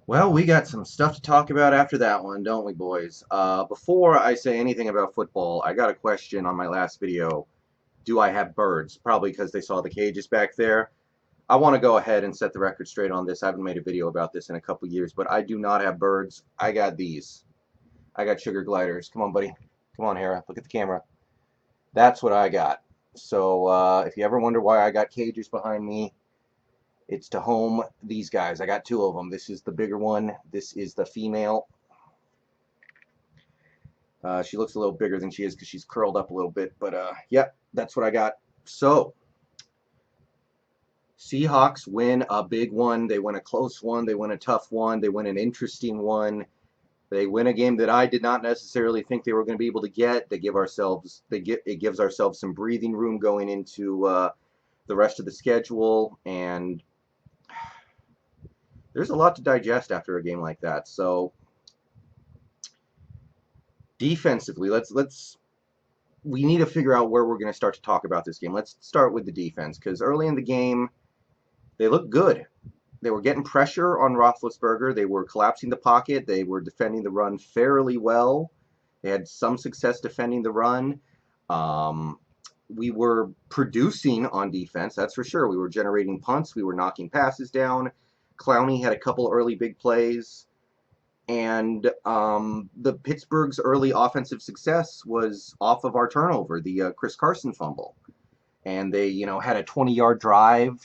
Well, we got some stuff to talk about after that one, don't we, boys? Before I say anything about football, I got a question on my last video. Do I have birds? Probably because they saw the cages back there. I want to go ahead and set the record straight on this. I haven't made a video about this in a couple years, but I do not have birds. I got these. I got sugar gliders. Come on, buddy. Come on, Hera. Look at the camera. That's what I got. So if you ever wonder why I got cages behind me, it's to home these guys. I got two of them. This is the bigger one. This is the female. She looks a little bigger than she is because she's curled up a little bit. But yeah, that's what I got. So, Seahawks win a big one. They win a close one. They win a tough one. They win an interesting one. They win a game that I did not necessarily think they were going to be able to get. It gives ourselves some breathing room going into the rest of the schedule, and there's a lot to digest after a game like that. So defensively, let's we need to figure out where we're going to start to talk about this game. Let's start with the defense because early in the game they looked good. They were getting pressure on Roethlisberger. They were collapsing the pocket. They were defending the run fairly well. They had some success defending the run. Um, we were producing on defense, that's for sure. We were generating punts. We were knocking passes down. Clowney had a couple early big plays. And the Pittsburgh's early offensive success was off of our turnover, the Chris Carson fumble. And they, had a 20-yard drive.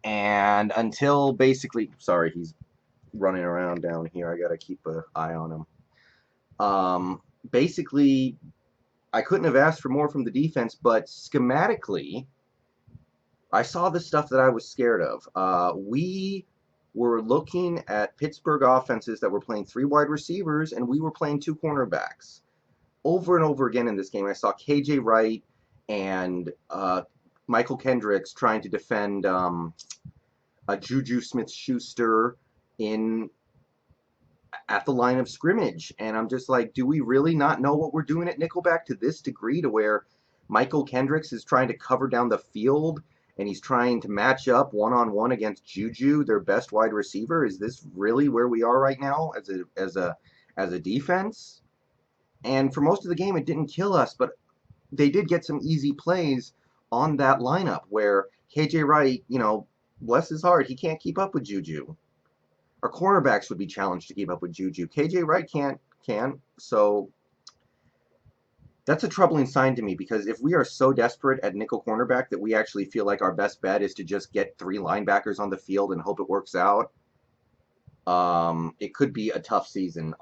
And until basically, sorry, he's running around down here. I got to keep an eye on him. Basically, I couldn't have asked for more from the defense, but schematically, I saw the stuff that I was scared of. We were looking at Pittsburgh offenses that were playing three wide receivers, and we were playing two cornerbacks. Over and over again in this game, I saw KJ Wright and Michael Kendricks trying to defend a Juju Smith-Schuster in at the line of scrimmage, and I'm just like, do we really not know what we're doing at nickelback to this degree, to where Michael Kendricks is trying to cover down the field and he's trying to match up one-on-one against Juju, their best wide receiver? Is this really where we are right now as a defense? And for most of the game, it didn't kill us, but they did get some easy plays on that lineup where KJ Wright, bless his heart, he can't keep up with Juju. Our cornerbacks would be challenged to keep up with Juju. KJ Wright can. So that's a troubling sign to me, because if we are so desperate at nickel cornerback that we actually feel like our best bet is to just get three linebackers on the field and hope it works out, it could be a tough season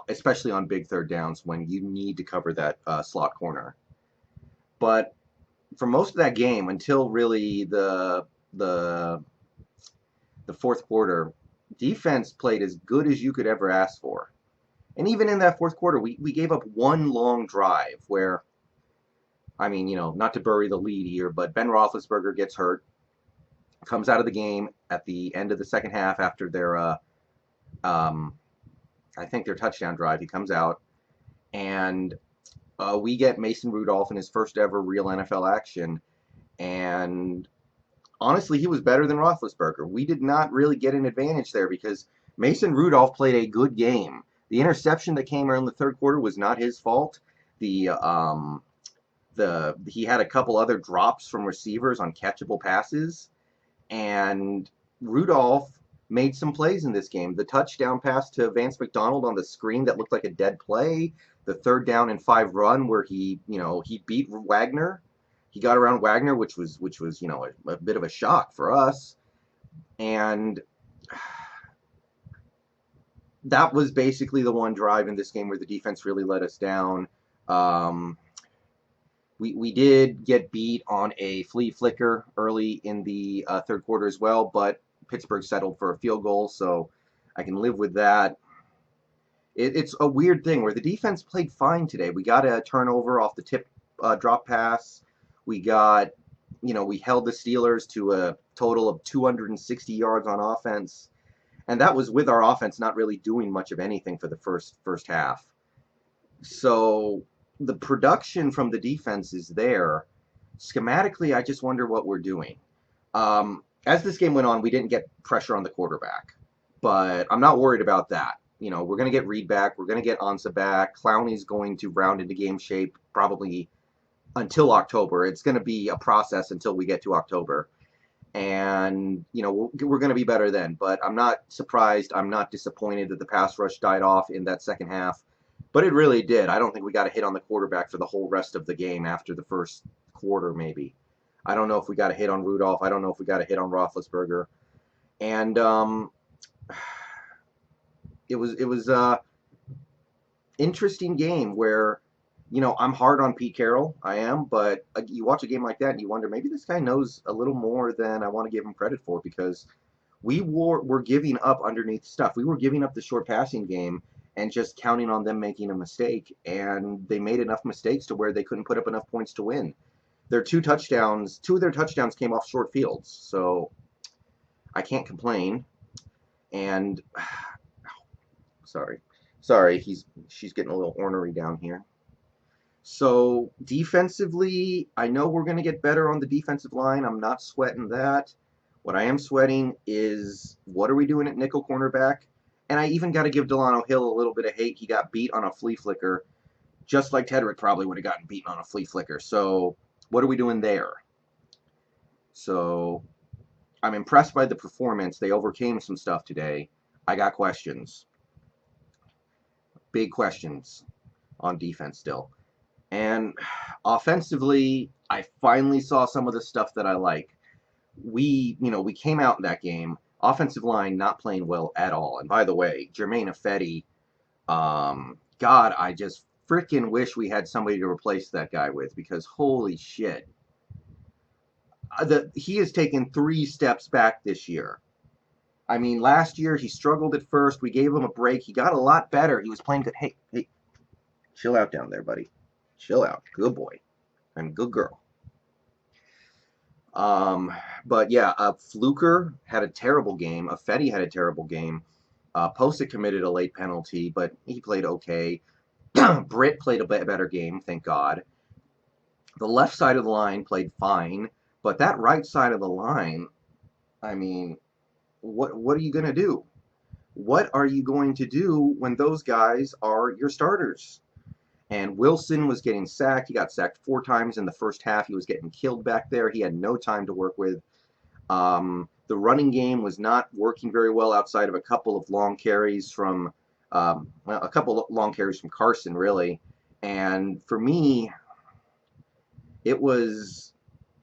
especially on big third downs when you need to cover that slot corner. But for most of that game, until really the fourth quarter, defense played as good as you could ever ask for. And even in that fourth quarter, we gave up one long drive where, not to bury the lead here, but Ben Roethlisberger gets hurt, comes out of the game at the end of the second half after their, I think their touchdown drive. He comes out, and we get Mason Rudolph in his first ever real NFL action, and honestly, he was better than Roethlisberger. We did not really get an advantage there because Mason Rudolph played a good game. The interception that came around the third quarter was not his fault. He had a couple other drops from receivers on catchable passes, and Rudolph made some plays in this game. The touchdown pass to Vance McDonald on the screen that looked like a dead play, the 3rd down and 5 run where he beat Wagner. He got around Wagner, which was a bit of a shock for us, and that was basically the one drive in this game where the defense really let us down. We did get beat on a flea flicker early in the third quarter as well, but Pittsburgh settled for a field goal, so I can live with that. It's a weird thing where the defense played fine today. We got a turnover off the tip drop pass. We held the Steelers to a total of 260 yards on offense, and that was with our offense not really doing much of anything for the first half. So the production from the defense is there. Schematically, I just wonder what we're doing. As this game went on, we didn't get pressure on the quarterback. but I'm not worried about that. You know, we're going to get Reed back. We're going to get Ansa back. Clowney's going to round into game shape probably until October. It's going to be a process until we get to October. And, you know, we're going to be better then. But I'm not surprised. I'm not disappointed that the pass rush died off in that second half. But it really did. I don't think we got a hit on the quarterback for the whole rest of the game after the first quarter, maybe. I don't know if we got a hit on Rudolph. I don't know if we got a hit on Roethlisberger. And it was interesting game where, you know, I'm hard on Pete Carroll. I am, but you watch a game like that and you wonder, maybe this guy knows a little more than I want to give him credit for, because we're giving up underneath stuff. We were giving up the short passing game and just counting on them making a mistake, and they made enough mistakes to where they couldn't put up enough points to win. Two of their touchdowns came off short fields, so I can't complain. And sorry, she's getting a little ornery down here. So defensively, I know we're going to get better on the defensive line. I'm not sweating that. What I am sweating is, what are we doing at nickel cornerback? And I even got to give Delano Hill a little bit of hate. He got beat on a flea flicker, just like Tedrick probably would have gotten beaten on a flea flicker. So what are we doing there? So I'm impressed by the performance. They overcame some stuff today. I got questions. Big questions on defense still. And offensively, I finally saw some of the stuff that I like. We came out in that game, offensive line not playing well at all. And by the way, Jermaine Ifedi, God, I just freaking wish we had somebody to replace that guy with, because holy shit. He has taken 3 steps back this year. I mean, last year he struggled at first. We gave him a break. He got a lot better. He was playing good. Hey, chill out down there, buddy. Chill out. Good boy. And good girl. But yeah, Fluker had a terrible game. Ifedi had a terrible game. Postic committed a late penalty, but he played okay. Britt played a better game, thank God. The left side of the line played fine, but that right side of the line, I mean, what are you going to do? What are you going to do when those guys are your starters? And Wilson was getting sacked. He got sacked 4 times in the first half. He was getting killed back there. He had no time to work with. The running game was not working very well outside of a couple of long carries from Carson, really. And for me, it was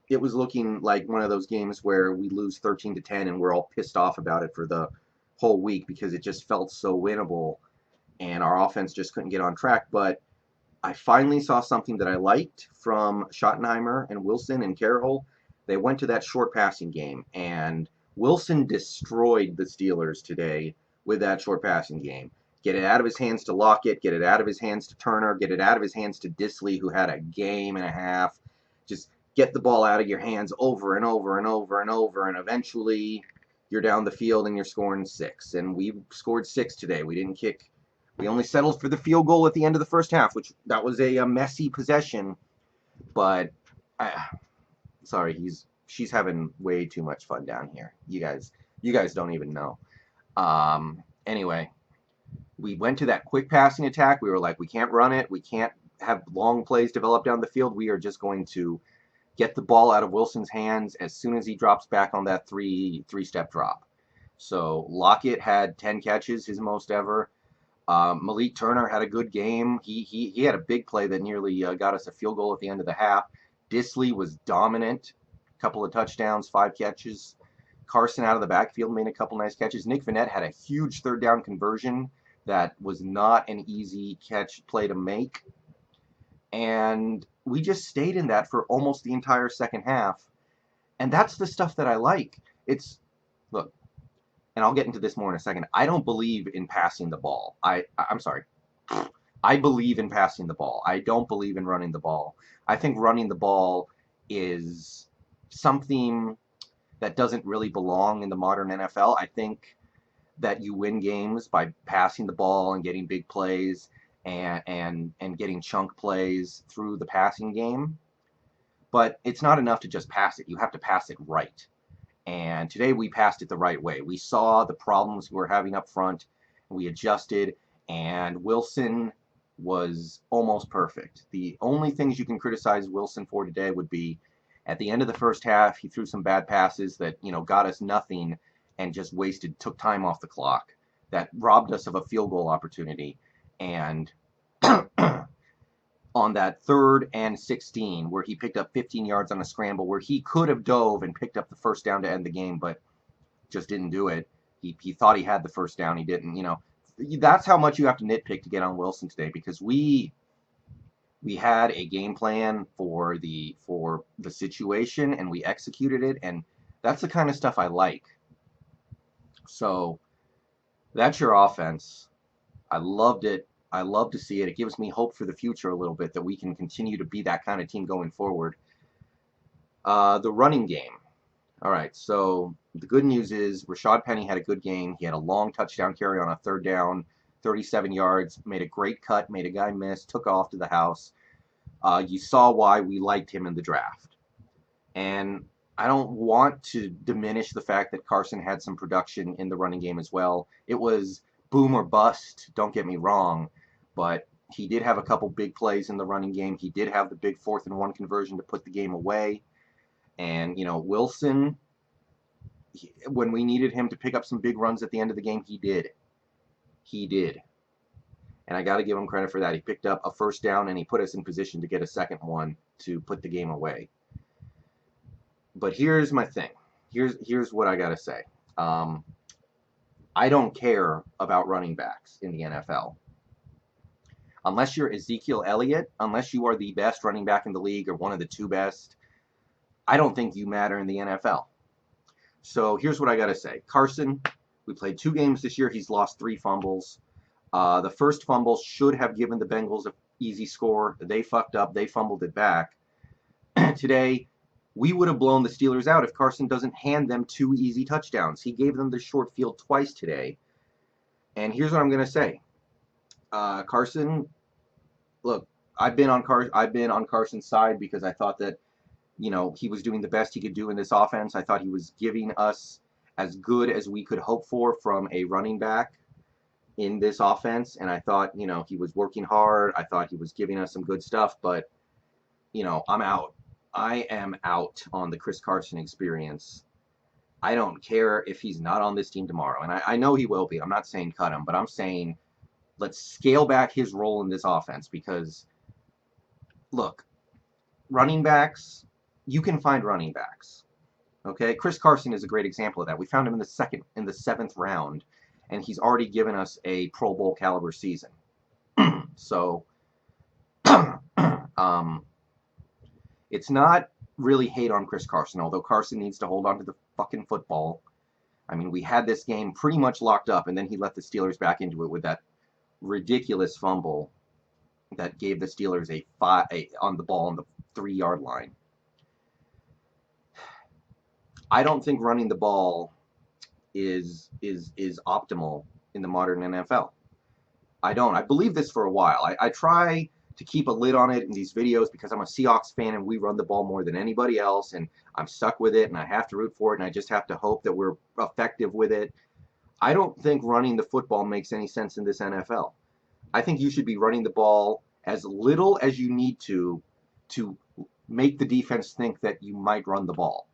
looking like one of those games where we lose 13-10 and we're all pissed off about it for the whole week, because it just felt so winnable and our offense just couldn't get on track. But I finally saw something that I liked from Schottenheimer and Wilson and Carroll. They went to that short passing game, and Wilson destroyed the Steelers today with that short passing game. Get it out of his hands to Lockett, get it out of his hands to Turner, get it out of his hands to Disley, who had a game and a half. Just get the ball out of your hands over and over and over and over, and eventually you're down the field and you're scoring 6. And we scored 6 today. We didn't kick. We only settled for the field goal at the end of the first half, which that was a messy possession. But she's having way too much fun down here. You guys don't even know. Anyway, we went to that quick passing attack. We were like, we can't run it. We can't have long plays develop down the field. We are just going to get the ball out of Wilson's hands as soon as he drops back on that three-step drop. So Lockett had 10 catches, his most ever. Malik Turner had a good game. He had a big play that nearly got us a field goal at the end of the half. Disley was dominant. Couple of touchdowns, 5 catches. Carson out of the backfield made a couple nice catches. Nick Vannett had a huge 3rd down conversion that was not an easy play to make. And we just stayed in that for almost the entire second half. And that's the stuff that I like. Look, and I'll get into this more in a second. I don't believe in passing the ball. I'm sorry. I believe in passing the ball. I don't believe in running the ball. I think running the ball is something that doesn't really belong in the modern NFL. I think that you win games by passing the ball and getting big plays and getting chunk plays through the passing game. But it's not enough to just pass it. You have to pass it right. And today we passed it the right way. We saw the problems we were having up front, we adjusted, and Wilson was almost perfect. The only things you can criticize Wilson for today would be at the end of the first half, he threw some bad passes that, got us nothing and just took time off the clock. That robbed us of a field goal opportunity. And on that 3rd and 16, where he picked up 15 yards on a scramble, where he could have dove and picked up the first down to end the game, but just didn't do it. He thought he had the first down. He didn't. That's how much you have to nitpick to get on Wilson today, because we had a game plan for the situation, and we executed it, and that's the kind of stuff I like. So that's your offense. I loved it. I love to see it. It gives me hope for the future a little bit, that we can continue to be that kind of team going forward. The running game. All right, so the good news is Rashad Penny had a good game. He had a long touchdown carry on a 3rd down, 37 yards, made a great cut, made a guy miss, took off to the house. You saw why we liked him in the draft. And I don't want to diminish the fact that Carson had some production in the running game as well. It was boom or bust, don't get me wrong, but he did have a couple big plays in the running game. He did have the big 4th and 1 conversion to put the game away. And, Wilson, when we needed him to pick up some big runs at the end of the game, he did. He did. And I got to give him credit for that. He picked up a first down, and he put us in position to get a second one to put the game away. But here's my thing. Here's what I got to say. I don't care about running backs in the NFL. Unless you're Ezekiel Elliott, unless you are the best running back in the league or one of the 2 best, I don't think you matter in the NFL. So here's what I got to say. Carson, we played 2 games this year. He's lost 3 fumbles. The first fumble should have given the Bengals an easy score. They fucked up. They fumbled it back. Today, we would have blown the Steelers out if Carson doesn't hand them 2 easy touchdowns. He gave them the short field twice today. And here's what I'm going to say. Carson, look, I've been on Carson's side because I thought that, he was doing the best he could do in this offense. I thought he was giving us as good as we could hope for from a running back in this offense. And I thought, he was working hard. I thought he was giving us some good stuff. But, I'm out. I am out on the Chris Carson experience. I don't care if he's not on this team tomorrow. And I know he will be. I'm not saying cut him, but I'm saying let's scale back his role in this offense, because, look, running backs, you can find running backs. Okay? Chris Carson is a great example of that. We found him in the 7th round, and he's already given us a Pro Bowl caliber season. So, it's not really hate on Chris Carson, although Carson needs to hold on to the fucking football. I mean, we had this game pretty much locked up, and then he let the Steelers back into it with that ridiculous fumble that gave the Steelers on the ball on the 3-yard line. I don't think running the ball is optimal in the modern NFL. I don't. I believe this for a while. I try to keep a lid on it in these videos because I'm a Seahawks fan and we run the ball more than anybody else, and I'm stuck with it and I have to root for it, and I just have to hope that we're effective with it. I don't think running the football makes any sense in this NFL. I think you should be running the ball as little as you need to make the defense think that you might run the ball,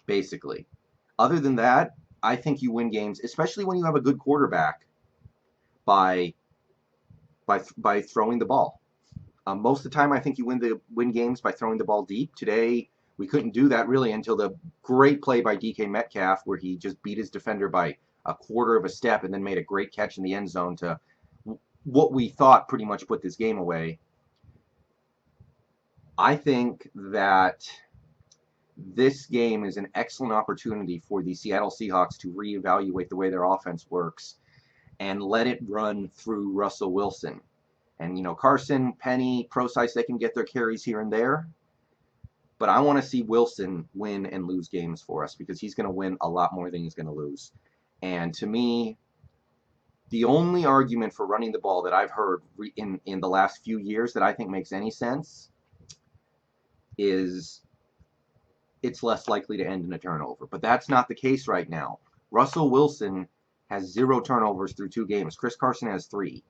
basically. Other than that, I think you win games, especially when you have a good quarterback, by throwing the ball. Most of the time, I think you win games by throwing the ball deep. Today, we couldn't do that really until the great play by DK Metcalf, where he just beat his defender by a quarter of a step and then made a great catch in the end zone to what we thought pretty much put this game away. I think that this game is an excellent opportunity for the Seattle Seahawks to reevaluate the way their offense works and let it run through Russell Wilson. And, Carson, Penny, Procise, they can get their carries here and there. But I want to see Wilson win and lose games for us, because he's going to win a lot more than he's going to lose. And to me, the only argument for running the ball that I've heard in the last few years that I think makes any sense is it's less likely to end in a turnover. But that's not the case right now. Russell Wilson has 0 turnovers through 2 games. Chris Carson has 3.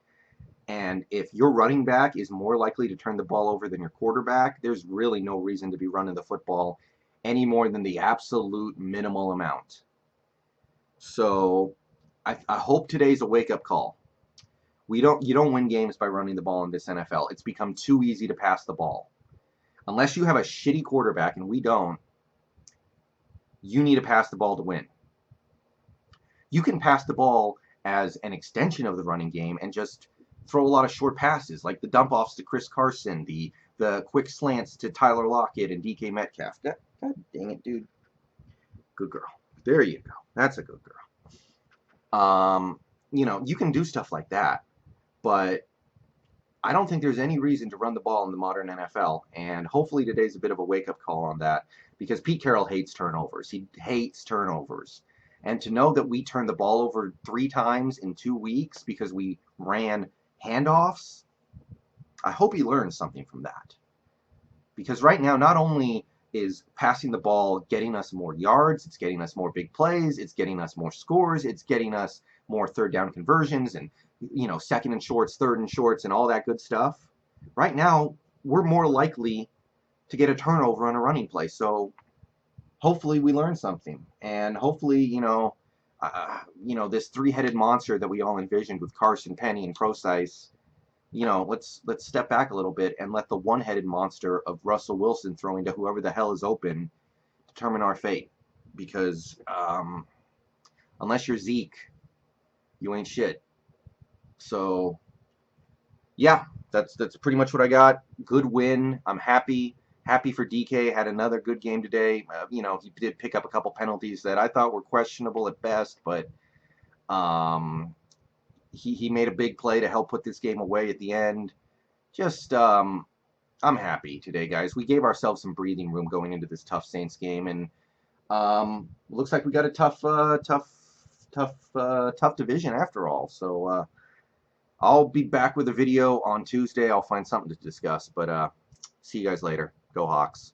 And if your running back is more likely to turn the ball over than your quarterback, there's really no reason to be running the football any more than the absolute minimal amount. So I hope today's a wake-up call. You don't win games by running the ball in this NFL. It's become too easy to pass the ball. Unless you have a shitty quarterback, and we don't, you need to pass the ball to win. You can pass the ball as an extension of the running game and just throw a lot of short passes, like the dump offs to Chris Carson, the quick slants to Tyler Lockett and DK Metcalf. God dang it, dude. Good girl. There you go. That's a good girl. You can do stuff like that, but I don't think there's any reason to run the ball in the modern NFL, and hopefully today's a bit of a wake-up call on that, because Pete Carroll hates turnovers. He hates turnovers. And to know that we turned the ball over 3 times in 2 weeks because we ran handoffs, I hope he learns something from that. Because right now, not only is passing the ball getting us more yards, it's getting us more big plays, it's getting us more scores, it's getting us more third down conversions and second and shorts, third and shorts, and all that good stuff. Right now, we're more likely to get a turnover on a running play. So hopefully we learn something, and hopefully this 3-headed monster that we all envisioned with Carson, Penny, and Procise, let's step back a little bit and let the 1-headed monster of Russell Wilson throwing to whoever the hell is open determine our fate. Because unless you're Zeke, you ain't shit. So yeah, that's pretty much what I got. Good win. I'm happy for DK. Had another good game today. He did pick up a couple penalties that I thought were questionable at best, but he made a big play to help put this game away at the end. Just I'm happy today, guys. We gave ourselves some breathing room going into this tough Saints game, and looks like we got a tough division after all. So I'll be back with a video on Tuesday. I'll find something to discuss, but see you guys later. Go Hawks.